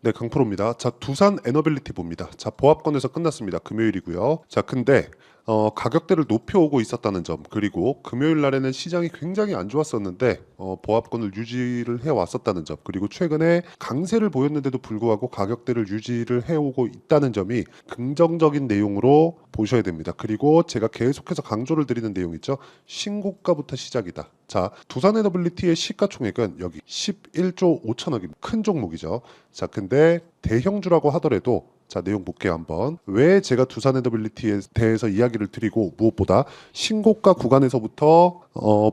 네, 강프로입니다. 자, 두산 에너빌리티 봅니다. 자, 보합권에서 끝났습니다. 금요일이고요. 자, 근데 가격대를 높여오고 있었다는 점, 그리고 금요일 날에는 시장이 굉장히 안 좋았었는데 보합권을 유지를 해왔었다는 점, 그리고 최근에 강세를 보였는데도 불구하고 가격대를 유지를 해오고 있다는 점이 긍정적인 내용으로 보셔야 됩니다. 그리고 제가 계속해서 강조를 드리는 내용 있죠. 신고가부터 시작이다. 자, 두산 에너빌리티의 시가총액은 여기 11조 5천억입니다. 큰 종목이죠. 자, 근데 대형주라고 하더라도 자, 내용 볼게요 한번. 왜 제가 두산 에너빌리티에 대해서 이야기를 드리고 무엇보다 신고가 구간에서부터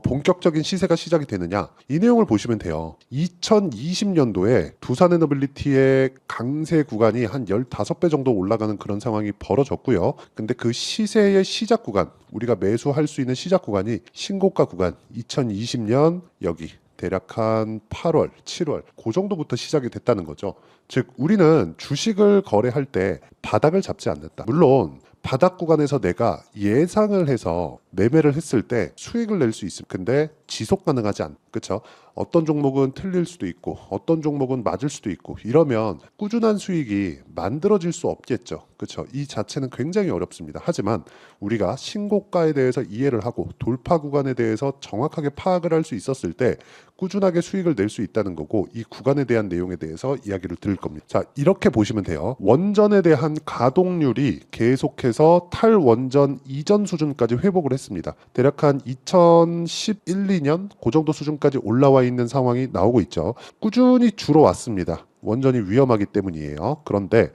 본격적인 시세가 시작이 되느냐, 이 내용을 보시면 돼요. 2020년도에 두산 에너빌리티의 강세 구간이 한 15배 정도 올라가는 그런 상황이 벌어졌고요. 근데 그 시세의 시작 구간, 우리가 매수할 수 있는 시작 구간이 신고가 구간 2020년 여기 대략 한 8월, 7월 그 정도부터 시작이 됐다는 거죠. 즉 우리는 주식을 거래할 때 바닥을 잡지 않는다. 물론 바닥 구간에서 내가 예상을 해서 매매를 했을 때 수익을 낼 수 있습니다. 근데 지속 가능하지 않, 그렇죠? 어떤 종목은 틀릴 수도 있고 어떤 종목은 맞을 수도 있고 이러면 꾸준한 수익이 만들어질 수 없겠죠. 그렇죠? 이 자체는 굉장히 어렵습니다. 하지만 우리가 신고가에 대해서 이해를 하고 돌파 구간에 대해서 정확하게 파악을 할 수 있었을 때 꾸준하게 수익을 낼 수 있다는 거고, 이 구간에 대한 내용에 대해서 이야기를 드릴 겁니다. 자, 이렇게 보시면 돼요. 원전에 대한 가동률이 계속해서 탈원전 이전 수준까지 회복을 했습니다. 대략 한 2011, 2년 그 정도 수준까지 올라와 있는 상황이 나오고 있죠. 꾸준히 줄어왔습니다. 원전이 위험하기 때문이에요. 그런데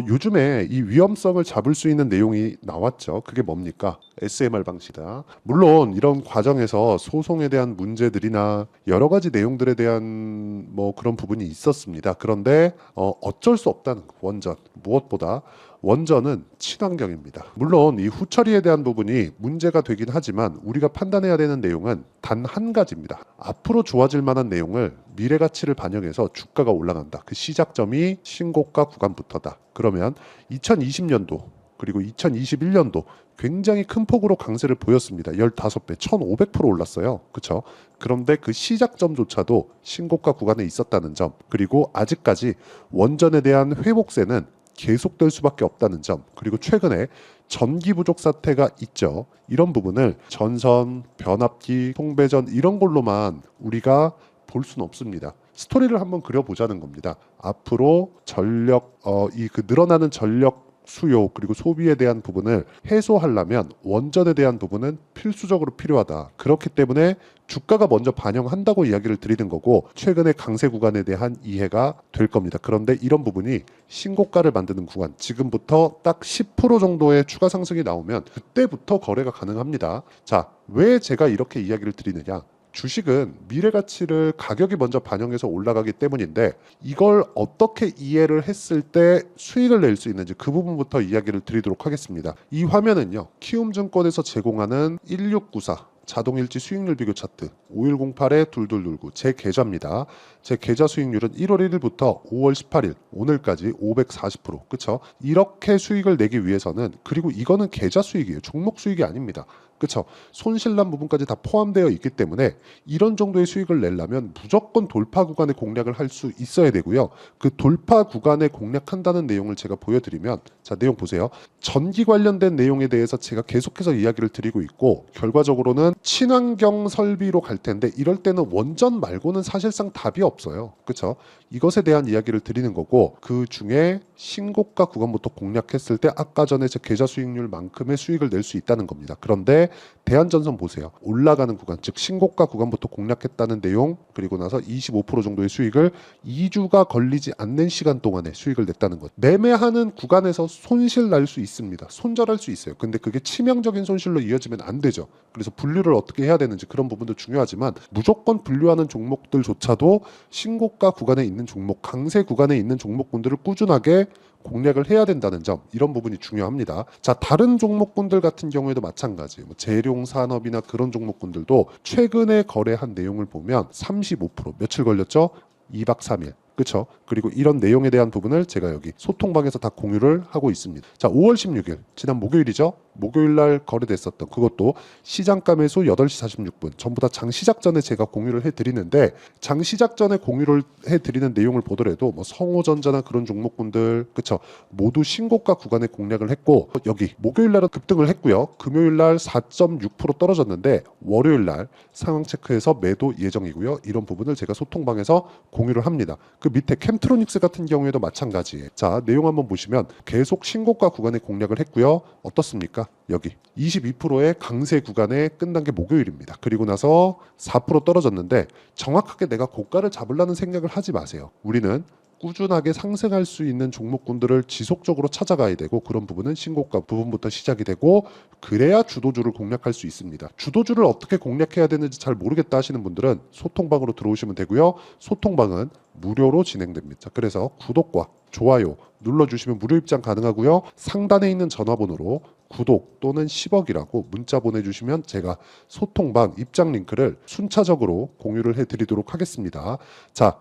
요즘에 이 위험성을 잡을 수 있는 내용이 나왔죠. 그게 뭡니까? SMR 방식이다. 물론 이런 과정에서 소송에 대한 문제들이나 여러 가지 내용들에 대한 뭐 그런 부분이 있었습니다. 그런데 어쩔 수 없다는 거, 원전. 무엇보다 원전은 친환경입니다. 물론 이 후처리에 대한 부분이 문제가 되긴 하지만 우리가 판단해야 되는 내용은 단 한 가지입니다. 앞으로 좋아질 만한 내용을, 미래 가치를 반영해서 주가가 올라간다. 그 시작점이 신고가 구간부터다. 그러면 2020년도 그리고 2021년도 굉장히 큰 폭으로 강세를 보였습니다. 15배, 1500% 올랐어요. 그렇죠? 그런데 그 시작점조차도 신고가 구간에 있었다는 점, 그리고 아직까지 원전에 대한 회복세는 계속될 수밖에 없다는 점, 그리고 최근에 전기 부족 사태가 있죠. 이런 부분을 전선, 변압기, 송배전 이런 걸로만 우리가 볼 수는 없습니다. 스토리를 한번 그려보자는 겁니다. 앞으로 전력, 그 늘어나는 전력 수요 그리고 소비에 대한 부분을 해소하려면 원전에 대한 부분은 필수적으로 필요하다. 그렇기 때문에 주가가 먼저 반영한다고 이야기를 드리는 거고, 최근의 강세 구간에 대한 이해가 될 겁니다. 그런데 이런 부분이 신고가를 만드는 구간, 지금부터 딱 10% 정도의 추가 상승이 나오면 그때부터 거래가 가능합니다. 자, 왜 제가 이렇게 이야기를 드리느냐? 주식은 미래 가치를 가격이 먼저 반영해서 올라가기 때문인데, 이걸 어떻게 이해를 했을 때 수익을 낼 수 있는지 그 부분부터 이야기를 드리도록 하겠습니다. 이 화면은요, 키움증권에서 제공하는 1694 자동일지 수익률 비교 차트 5108-2229 제 계좌입니다. 제 계좌 수익률은 1월 1일부터 5월 18일 오늘까지 540%. 그쵸? 이렇게 수익을 내기 위해서는, 그리고 이거는 계좌 수익이에요. 종목 수익이 아닙니다. 그쵸? 손실난 부분까지 다 포함되어 있기 때문에 이런 정도의 수익을 내려면 무조건 돌파 구간의 공략을 할 수 있어야 되고요. 그 돌파 구간에 공략한다는 내용을 제가 보여드리면, 자, 내용 보세요. 전기 관련된 내용에 대해서 제가 계속해서 이야기를 드리고 있고, 결과적으로는 친환경 설비로 갈 텐데 이럴 때는 원전 말고는 사실상 답이 없어요. 그렇죠? 이것에 대한 이야기를 드리는 거고, 그 중에 신고가 구간부터 공략했을 때 아까 전에 제 계좌 수익률만큼의 수익을 낼 수 있다는 겁니다. 그런데 대한전선 보세요. 올라가는 구간, 즉 신고가 구간부터 공략했다는 내용, 그리고 나서 25% 정도의 수익을 2주가 걸리지 않는 시간 동안에 수익을 냈다는 것. 매매하는 구간에서 손실 날 수 있습니다. 손절할 수 있어요. 근데 그게 치명적인 손실로 이어지면 안 되죠. 그래서 분류를 어떻게 해야 되는지 그런 부분도 중요하지만, 무조건 분류하는 종목들조차도 신고가 구간에 있는 종목, 강세 구간에 있는 종목군들을 꾸준하게 공략을 해야 된다는 점, 이런 부분이 중요합니다. 자, 다른 종목군들 같은 경우에도 마찬가지, 뭐 재룡산업이나 그런 종목군들도 최근에 거래한 내용을 보면 35%, 며칠 걸렸죠? 2박 3일. 그쵸? 그리고 이런 내용에 대한 부분을 제가 여기 소통방에서 다 공유를 하고 있습니다. 자, 5월 16일 지난 목요일이죠. 목요일 날 거래됐었던 그것도 시장가 매수 8시 46분 전부 다 장 시작 전에 제가 공유를 해드리는데, 장 시작 전에 공유를 해드리는 내용을 보더라도 뭐 성호전자나 그런 종목군들 그쵸, 모두 신고가 구간에 공략을 했고, 여기 목요일 날은 급등을 했고요. 금요일 날 4.6% 떨어졌는데 월요일 날 상황 체크해서 매도 예정이고요. 이런 부분을 제가 소통방에서 공유를 합니다. 그 밑에 캠트로닉스 같은 경우에도 마찬가지예요. 자, 내용 한번 보시면 계속 신고가 구간에 공략을 했고요. 어떻습니까? 여기 22%의 강세 구간에 끝난 게 목요일입니다. 그리고 나서 4% 떨어졌는데, 정확하게 내가 고가를 잡으려는 생각을 하지 마세요. 우리는 꾸준하게 상승할 수 있는 종목군들을 지속적으로 찾아가야 되고, 그런 부분은 신고가 부분부터 시작이 되고, 그래야 주도주를 공략할 수 있습니다. 주도주를 어떻게 공략해야 되는지 잘 모르겠다 하시는 분들은 소통방으로 들어오시면 되고요. 소통방은 무료로 진행됩니다. 그래서 구독과 좋아요 눌러주시면 무료 입장 가능하고요. 상단에 있는 전화번호로 구독 또는 10억이라고 문자 보내주시면 제가 소통방 입장 링크를 순차적으로 공유를 해드리도록 하겠습니다. 자,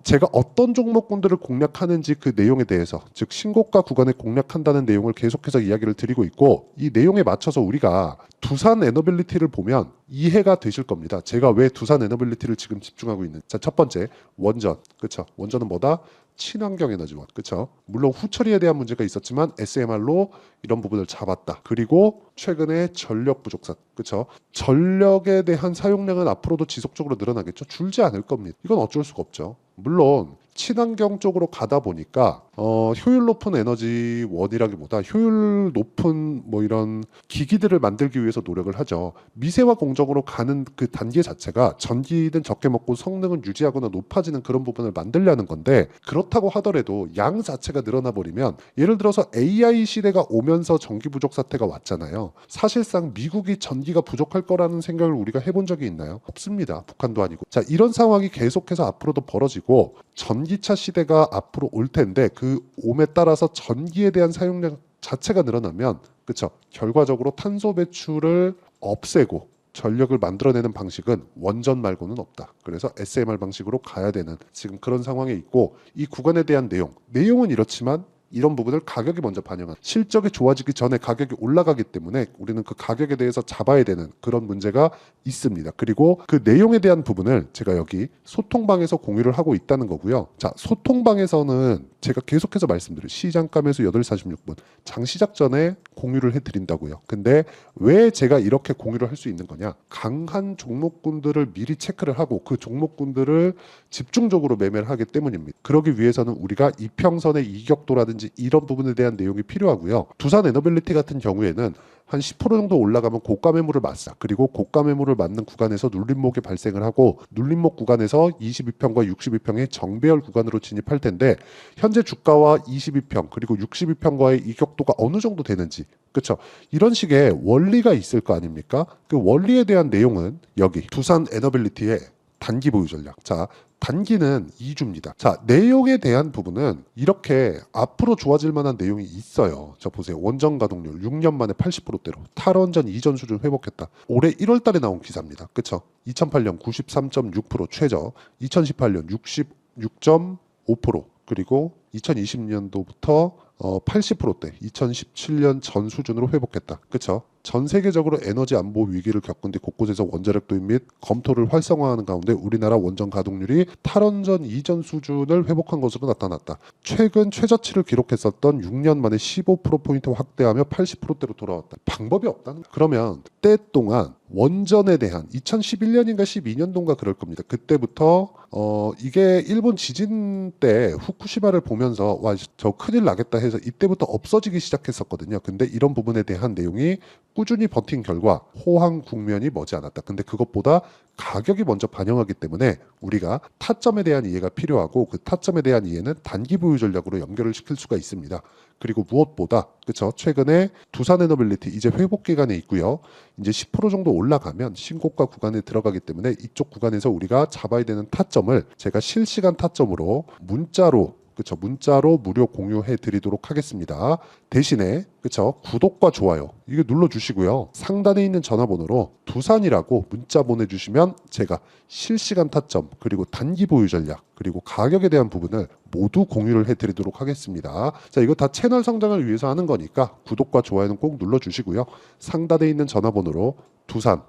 제가 어떤 종목군들을 공략하는지 그 내용에 대해서, 즉 신고가 구간에 공략한다는 내용을 계속해서 이야기를 드리고 있고, 이 내용에 맞춰서 우리가 두산 에너빌리티를 보면 이해가 되실 겁니다. 제가 왜 두산 에너빌리티를 지금 집중하고 있는. 자, 첫 번째 원전, 그렇죠? 원전은 뭐다? 친환경 에너지원, 그렇죠? 물론 후처리에 대한 문제가 있었지만 SMR로 이런 부분을 잡았다. 그리고 최근에 전력 부족사, 그렇죠? 전력에 대한 사용량은 앞으로도 지속적으로 늘어나겠죠. 줄지 않을 겁니다. 이건 어쩔 수가 없죠. 물론 친환경 쪽으로 가다 보니까 효율 높은 에너지원이라기보다 효율 높은 뭐 이런 기기들을 만들기 위해서 노력을 하죠. 미세화 공정으로 가는 그 단계 자체가 전기는 적게 먹고 성능은 유지하거나 높아지는 그런 부분을 만들려는 건데, 그렇다고 하더라도 양 자체가 늘어나 버리면, 예를 들어서 AI 시대가 오면서 전기 부족 사태가 왔잖아요. 사실상 미국이 전기가 부족할 거라는 생각을 우리가 해본 적이 있나요? 없습니다. 북한도 아니고. 자, 이런 상황이 계속해서 앞으로도 벌어지고 전기차 시대가 앞으로 올 텐데, 그 옴에 따라서 전기에 대한 사용량 자체가 늘어나면, 그렇죠? 결과적으로 탄소 배출을 없애고 전력을 만들어내는 방식은 원전 말고는 없다. 그래서 SMR 방식으로 가야 되는 지금 그런 상황에 있고, 이 구간에 대한 내용은 이렇지만 이런 부분을 가격이 먼저 반영한, 실적이 좋아지기 전에 가격이 올라가기 때문에 우리는 그 가격에 대해서 잡아야 되는 그런 문제가 있습니다. 그리고 그 내용에 대한 부분을 제가 여기 소통방에서 공유를 하고 있다는 거고요. 자, 소통방에서는 제가 계속해서 말씀드려요. 시장가 매수 8시 46분 장 시작 전에 공유를 해드린다고요. 근데 왜 제가 이렇게 공유를 할 수 있는 거냐? 강한 종목군들을 미리 체크를 하고 그 종목군들을 집중적으로 매매를 하기 때문입니다. 그러기 위해서는 우리가 이평선의 이격도라든지 이런 부분에 대한 내용이 필요하고요. 두산 에너빌리티 같은 경우에는 한 10% 정도 올라가면 고가 매물을 맞다. 그리고 고가 매물을 맞는 구간에서 눌림목이 발생을 하고, 눌림목 구간에서 22평과 62평의 정배열 구간으로 진입할 텐데, 현재 주가와 22평 그리고 62평과의 이격도가 어느 정도 되는지, 그렇죠? 이런 식의 원리가 있을 거 아닙니까? 그 원리에 대한 내용은 여기 두산 에너빌리티의 단기 보유 전략. 자, 단기는 2주입니다. 자, 내용에 대한 부분은 이렇게 앞으로 좋아질 만한 내용이 있어요. 자, 보세요. 원전 가동률 6년 만에 80%대로 탈원전 이전 수준 회복했다. 올해 1월 달에 나온 기사입니다. 그쵸? 2008년 93.6% 최저, 2018년 66.5%, 그리고 2020년도부터 80%대, 2017년 전 수준으로 회복했다. 그쵸? 전 세계적으로 에너지 안보 위기를 겪은 뒤 곳곳에서 원자력 도입 및 검토를 활성화하는 가운데 우리나라 원전 가동률이 탈원전 이전 수준을 회복한 것으로 나타났다. 최근 최저치를 기록했었던 6년 만에 15%포인트 확대하며 80%대로 돌아왔다. 방법이 없다는 거야. 그러면 때 동안 원전에 대한 2011년인가 12년도인가 그럴 겁니다. 그때부터 이게 일본 지진 때 후쿠시마를 보면서 와, 저 큰일 나겠다 해서 이때부터 없어지기 시작했었거든요. 근데 이런 부분에 대한 내용이 꾸준히 버틴 결과 호황 국면이 머지않았다. 근데 그것보다 가격이 먼저 반영하기 때문에 우리가 타점에 대한 이해가 필요하고, 그 타점에 대한 이해는 단기 보유 전략으로 연결을 시킬 수가 있습니다. 그리고 무엇보다 그렇죠. 최근에 두산 에너빌리티 이제 회복 기간에 있고요. 이제 10% 정도 올라가면 신고가 구간에 들어가기 때문에 이쪽 구간에서 우리가 잡아야 되는 타점을 제가 실시간 타점으로 문자로 그쵸, 문자로 무료 공유해 드리도록 하겠습니다. 대신에 그쵸, 구독과 좋아요 이게 눌러주시고요. 상단에 있는 전화번호로 두산이라고 문자 보내주시면 제가 실시간 타점 그리고 단기 보유 전략 그리고 가격에 대한 부분을 모두 공유를 해드리도록 하겠습니다. 자, 이거 다 채널 성장을 위해서 하는 거니까 구독과 좋아요는 꼭 눌러주시고요. 상단에 있는 전화번호로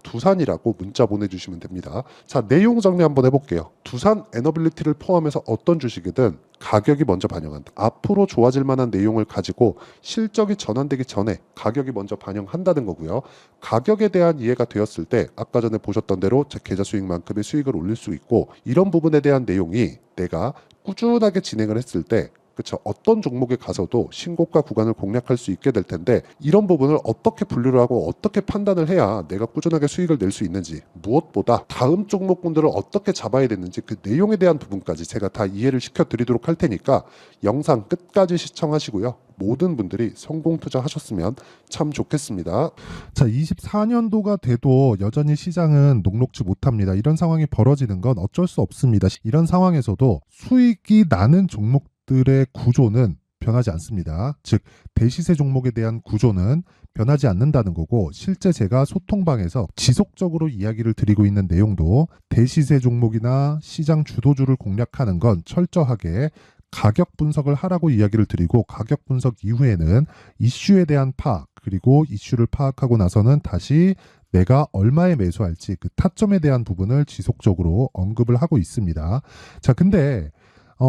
두산이라고 문자 보내주시면 됩니다. 자, 내용 정리 한번 해볼게요. 두산 에너빌리티를 포함해서 어떤 주식이든 가격이 먼저 반영한다. 앞으로 좋아질 만한 내용을 가지고 실적이 전환되기 전에 가격이 먼저 반영한다는 거고요. 가격에 대한 이해가 되었을 때 아까 전에 보셨던 대로 제 계좌 수익만큼의 수익을 올릴 수 있고, 이런 부분에 대한 내용이 내가 꾸준하게 진행을 했을 때 그쵸, 어떤 종목에 가서도 신고가 구간을 공략할 수 있게 될 텐데, 이런 부분을 어떻게 분류를 하고 어떻게 판단을 해야 내가 꾸준하게 수익을 낼 수 있는지, 무엇보다 다음 종목군들을 어떻게 잡아야 되는지 그 내용에 대한 부분까지 제가 다 이해를 시켜드리도록 할 테니까 영상 끝까지 시청하시고요. 모든 분들이 성공 투자하셨으면 참 좋겠습니다. 자, 24년도가 돼도 여전히 시장은 녹록지 못합니다. 이런 상황이 벌어지는 건 어쩔 수 없습니다. 이런 상황에서도 수익이 나는 종목들의 구조는 변하지 않습니다. 즉, 대시세 종목에 대한 구조는 변하지 않는다는 거고, 실제 제가 소통방에서 지속적으로 이야기를 드리고 있는 내용도 대시세 종목이나 시장 주도주를 공략하는 건 철저하게 가격 분석을 하라고 이야기를 드리고, 가격 분석 이후에는 이슈에 대한 파악, 그리고 이슈를 파악하고 나서는 다시 내가 얼마에 매수할지 그 타점에 대한 부분을 지속적으로 언급을 하고 있습니다. 자, 근데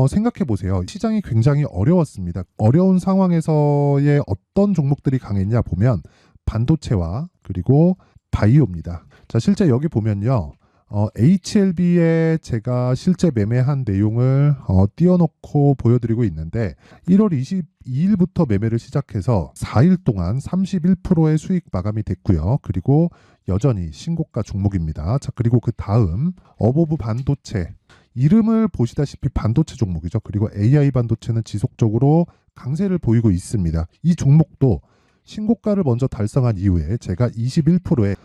생각해 보세요. 시장이 굉장히 어려웠습니다. 어려운 상황에서의 어떤 종목들이 강했냐 보면 반도체와 그리고 바이오입니다. 자, 실제 여기 보면요. HLB에 제가 실제 매매한 내용을 띄워놓고 보여드리고 있는데, 1월 22일부터 매매를 시작해서 4일 동안 31%의 수익 마감이 됐고요. 그리고 여전히 신고가 종목입니다. 자, 그리고 그 다음 어보브 반도체, 이름을 보시다시피 반도체 종목이죠. 그리고 AI 반도체는 지속적으로 강세를 보이고 있습니다. 이 종목도 신고가를 먼저 달성한 이후에 제가 21%의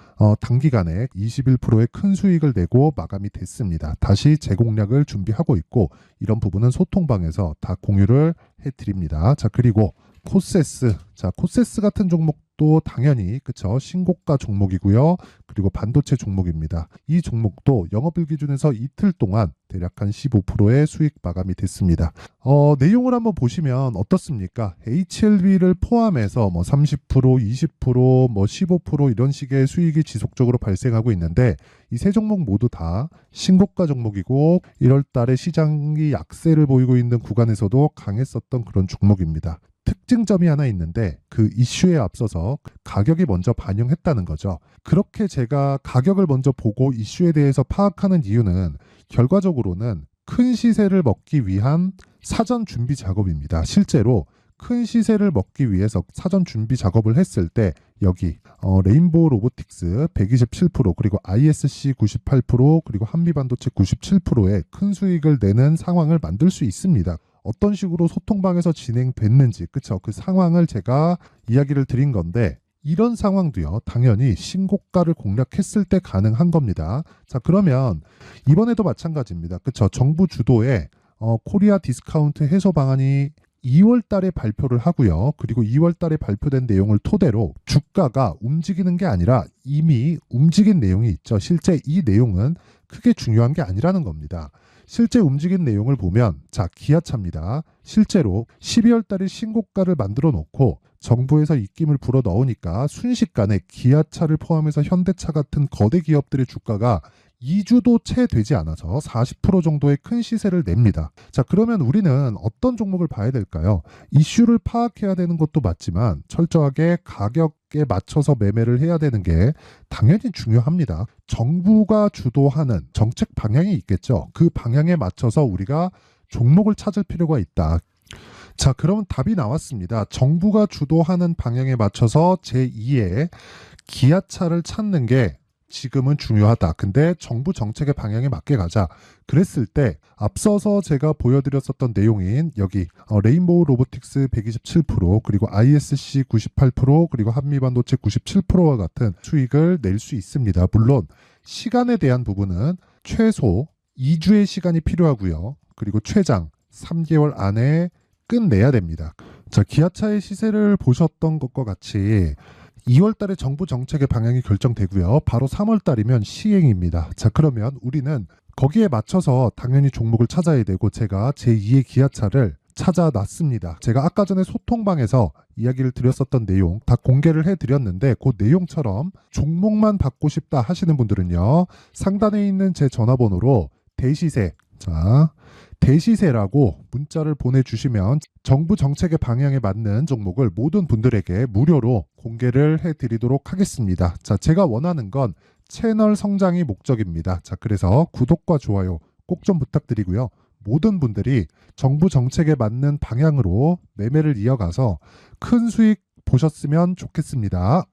단기간에 21%의 큰 수익을 내고 마감이 됐습니다. 다시 재공략을 준비하고 있고, 이런 부분은 소통방에서 다 공유를 해드립니다. 자, 그리고 코세스, 자, 코세스 같은 종목도 당연히 그쵸, 신고가 종목이고요. 그리고 반도체 종목입니다. 이 종목도 영업일 기준에서 이틀 동안 대략 한 15%의 수익 마감이 됐습니다. 내용을 한번 보시면 어떻습니까? HLB를 포함해서 뭐 30%, 20%, 뭐 15% 이런 식의 수익이 지속적으로 발생하고 있는데, 이 세 종목 모두 다 신고가 종목이고 1월 달에 시장이 약세를 보이고 있는 구간에서도 강했었던 그런 종목입니다. 특징점이 하나 있는데, 그 이슈에 앞서서 가격이 먼저 반영했다는 거죠. 그렇게 제가 가격을 먼저 보고 이슈에 대해서 파악하는 이유는 결과적으로는 큰 시세를 먹기 위한 사전 준비 작업입니다. 실제로 큰 시세를 먹기 위해서 사전 준비 작업을 했을 때 여기 레인보우 로보틱스 127%, 그리고 ISC 98%, 그리고 한미반도체 97%의 큰 수익을 내는 상황을 만들 수 있습니다. 어떤 식으로 소통방에서 진행됐는지, 그쵸? 그 상황을 제가 이야기를 드린 건데, 이런 상황도요, 당연히 신고가를 공략했을 때 가능한 겁니다. 자, 그러면 이번에도 마찬가지입니다. 그쵸? 정부 주도의 코리아 디스카운트 해소 방안이 2월 달에 발표를 하고요. 그리고 2월 달에 발표된 내용을 토대로 주가가 움직이는 게 아니라 이미 움직인 내용이 있죠. 실제 이 내용은 크게 중요한 게 아니라는 겁니다. 실제 움직인 내용을 보면, 자, 기아차입니다. 실제로 12월 달에 신고가를 만들어 놓고 정부에서 입김을 불어 넣으니까 순식간에 기아차를 포함해서 현대차 같은 거대 기업들의 주가가 2주도 채 되지 않아서 40% 정도의 큰 시세를 냅니다. 자, 그러면 우리는 어떤 종목을 봐야 될까요? 이슈를 파악해야 되는 것도 맞지만 철저하게 가격에 맞춰서 매매를 해야 되는 게 당연히 중요합니다. 정부가 주도하는 정책 방향이 있겠죠. 그 방향에 맞춰서 우리가 종목을 찾을 필요가 있다. 자, 그러면 답이 나왔습니다. 정부가 주도하는 방향에 맞춰서 제2의 기아차를 찾는 게 지금은 중요하다. 근데 정부 정책의 방향에 맞게 가자. 그랬을 때 앞서서 제가 보여드렸었던 내용인 여기 레인보우 로보틱스 127%, 그리고 ISC 98%, 그리고 한미반도체 97%와 같은 수익을 낼 수 있습니다. 물론 시간에 대한 부분은 최소 2주의 시간이 필요하고요. 그리고 최장 3개월 안에 끝내야 됩니다. 자, 기아차의 시세를 보셨던 것과 같이 2월 달에 정부 정책의 방향이 결정되고요. 바로 3월 달이면 시행입니다. 자, 그러면 우리는 거기에 맞춰서 당연히 종목을 찾아야 되고 제가 제2의 기아차를 찾아놨습니다. 제가 아까 전에 소통방에서 이야기를 드렸었던 내용 다 공개를 해드렸는데 그 내용처럼 종목만 받고 싶다 하시는 분들은요. 상단에 있는 제 전화번호로 대시세, 자, 대시세라고 문자를 보내주시면 정부 정책의 방향에 맞는 종목을 모든 분들에게 무료로 공개를 해드리도록 하겠습니다. 자, 제가 원하는 건 채널 성장이 목적입니다. 자, 그래서 구독과 좋아요 꼭 좀 부탁드리고요. 모든 분들이 정부 정책에 맞는 방향으로 매매를 이어가서 큰 수익 보셨으면 좋겠습니다.